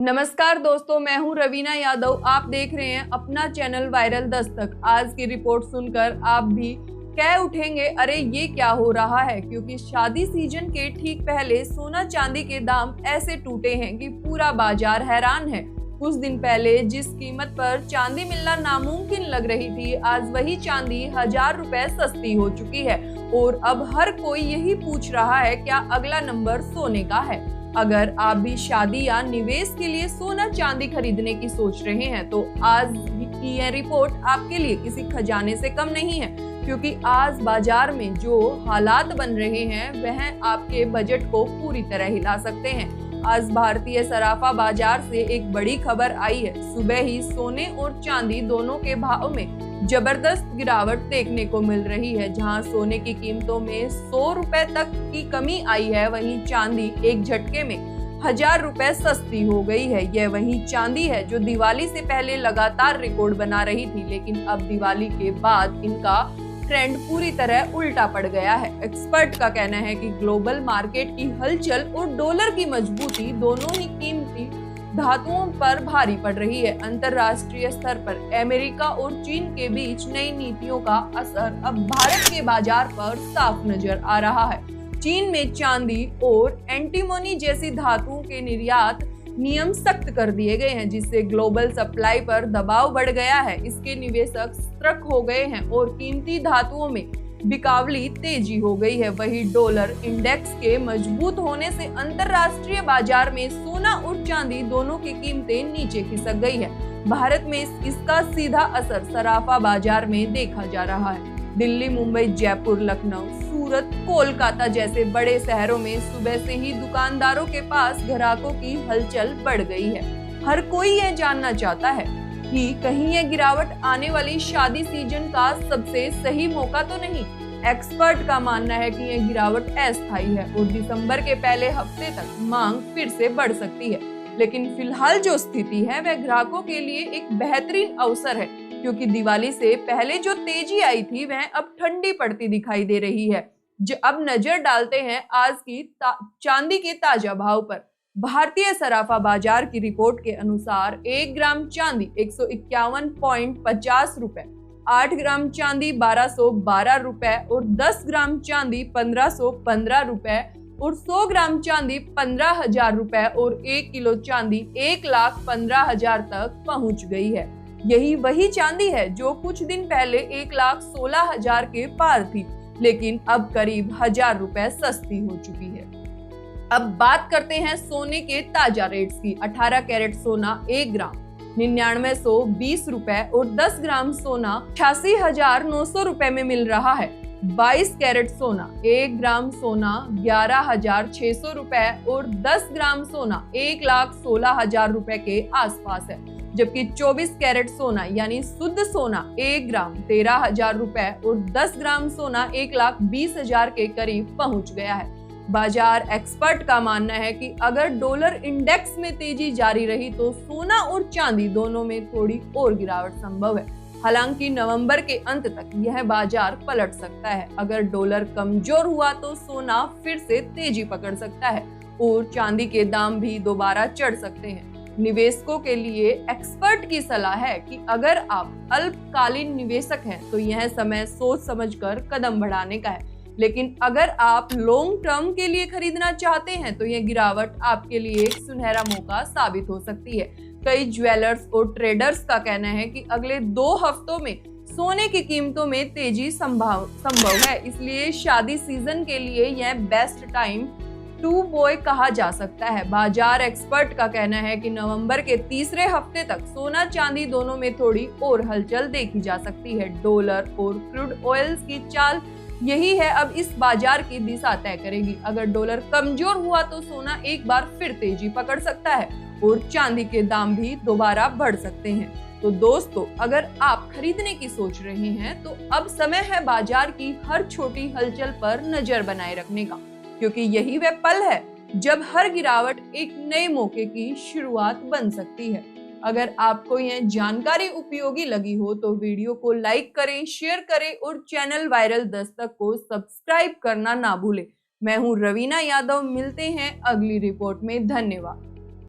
नमस्कार दोस्तों, मैं हूं रवीना यादव। आप देख रहे हैं अपना चैनल वायरल दस्तक। आज की रिपोर्ट सुनकर आप भी कह उठेंगे, अरे ये क्या हो रहा है, क्योंकि शादी सीजन के ठीक पहले सोना चांदी के दाम ऐसे टूटे हैं कि पूरा बाजार हैरान है। कुछ दिन पहले जिस कीमत पर चांदी मिलना नामुमकिन लग रही थी, आज वही चांदी 1000 रुपए सस्ती हो चुकी है। और अब हर कोई यही पूछ रहा है, क्या अगला नंबर सोने का है। अगर आप भी शादी या निवेश के लिए सोना चांदी खरीदने की सोच रहे हैं, तो आज की यह रिपोर्ट आपके लिए किसी खजाने से कम नहीं है, क्योंकि आज बाजार में जो हालात बन रहे हैं वह आपके बजट को पूरी तरह हिला सकते हैं। आज भारतीय सराफा बाजार से एक बड़ी खबर आई है। सुबह ही सोने और चांदी दोनों के भाव में जबरदस्त गिरावट देखने को मिल रही है। जहां सोने की कीमतों में 100 रुपए तक की कमी आई है, वहीं चांदी एक झटके में 1000 रुपए सस्ती हो गई है। यह वही चांदी है जो दिवाली से पहले लगातार रिकॉर्ड बना रही थी, लेकिन अब दिवाली के बाद इनका ट्रेंड पूरी तरह उल्टा पड़ गया है। एक्सपर्ट का कहना है कि ग्लोबल मार्केट की हलचल और डॉलर की मजबूती दोनों ही कीमती धातुओं पर भारी पड़ रही है। अंतरराष्ट्रीय स्तर पर अमेरिका और चीन के बीच नई नीतियों का असर अब भारत के बाजार पर साफ नजर आ रहा है। चीन में चांदी और एंटीमोनी जैसी धातुओं के निर्यात नियम सख्त कर दिए गए हैं, जिससे ग्लोबल सप्लाई पर दबाव बढ़ गया है। इसके निवेशक सतर्क हो गए हैं और कीमती धातुओं में बिकावली तेजी हो गई है। वही डॉलर इंडेक्स के मजबूत होने से अंतरराष्ट्रीय बाजार में सोना और चांदी दोनों की कीमतें नीचे खिसक गई है। भारत में इसका सीधा असर सराफा बाजार में देखा जा रहा है। दिल्ली, मुंबई, जयपुर, लखनऊ, सूरत, कोलकाता जैसे बड़े शहरों में सुबह से ही दुकानदारों के पास ग्राहकों की हलचल बढ़ गई है। हर कोई यह जानना चाहता है कि कहीं यह गिरावट आने वाली शादी सीजन का सबसे सही मौका तो नहीं। एक्सपर्ट का मानना है कि यह गिरावट अस्थायी है और दिसंबर के पहले हफ्ते तक मांग फिर से बढ़ सकती है। लेकिन फिलहाल जो स्थिति है वह ग्राहकों के लिए एक बेहतरीन अवसर है, क्योंकि दिवाली से पहले जो तेजी आई थी वह अब ठंडी पड़ती दिखाई दे रही है। जो अब नजर डालते हैं आज की चांदी के ताजा भाव पर। भारतीय सराफा बाजार की रिपोर्ट के अनुसार 1 ग्राम चांदी 151.50 रुपए, 8 ग्राम चांदी 1212 रुपए और 10 ग्राम चांदी 1515 रुपए और 100 ग्राम चांदी 15,000 रुपए और 1 किलो चांदी 1,15,000 तक पहुंच गई है। यही वही चांदी है जो कुछ दिन पहले 1,16,000 के पार थी, लेकिन अब करीब 1000 रुपए सस्ती हो चुकी है। अब बात करते हैं सोने के ताजा रेट्स की। 18 कैरेट सोना 1 ग्राम 9920 रुपए और 10 ग्राम सोना 86,900 रुपए में मिल रहा है। 22 कैरेट सोना 1 ग्राम सोना 11,600 रुपए और 10 ग्राम सोना 1,16,000 रुपए के आसपास है। जबकि 24 कैरेट सोना यानी शुद्ध सोना 1 ग्राम 13,000 रुपए और 10 ग्राम सोना 1,20,000 के करीब पहुंच गया है। बाजार एक्सपर्ट का मानना है कि अगर डॉलर इंडेक्स में तेजी जारी रही तो सोना और चांदी दोनों में थोड़ी और गिरावट संभव है। हालांकि नवंबर के अंत तक यह बाजार पलट सकता है। अगर डॉलर कमजोर हुआ तो सोना फिर से तेजी पकड़ सकता है और चांदी के दाम भी दोबारा चढ़ सकते हैं। निवेशकों के लिए एक्सपर्ट की सलाह है कि अगर आप अल्पकालीन निवेशक हैं तो यह समय सोच समझकर कदम बढ़ाने का है, लेकिन अगर आप लॉन्ग टर्म के लिए खरीदना चाहते हैं तो यह गिरावट आपके लिए एक सुनहरा मौका साबित हो सकती है। कई ज्वेलर्स और ट्रेडर्स का कहना है कि अगले 2 हफ्तों में सोने की कीमतों में तेजी संभव है, इसलिए शादी सीजन के लिए यह बेस्ट टाइम टू बॉय कहा जा सकता है। बाजार एक्सपर्ट का कहना है कि नवंबर के तीसरे हफ्ते तक सोना चांदी दोनों में थोड़ी और हलचल देखी जा सकती है। डॉलर और क्रूड ऑयल्स की चाल यही है, अब इस बाजार की दिशा तय करेगी। अगर डॉलर कमजोर हुआ तो सोना एक बार फिर तेजी पकड़ सकता है और चांदी के दाम भी दोबारा बढ़ सकते हैं। तो दोस्तों, अगर आप खरीदने की सोच रहे हैं तो अब समय है बाजार की हर छोटी हलचल पर नजर बनाए रखने का, क्योंकि यही वह पल है जब हर गिरावट एक नए मौके की शुरुआत बन सकती है। अगर आपको यह जानकारी उपयोगी लगी हो तो वीडियो को लाइक करें, शेयर करें और चैनल वायरल दस्तक को सब्सक्राइब करना ना भूलें। मैं हूं रवीना यादव, मिलते हैं अगली रिपोर्ट में। धन्यवाद।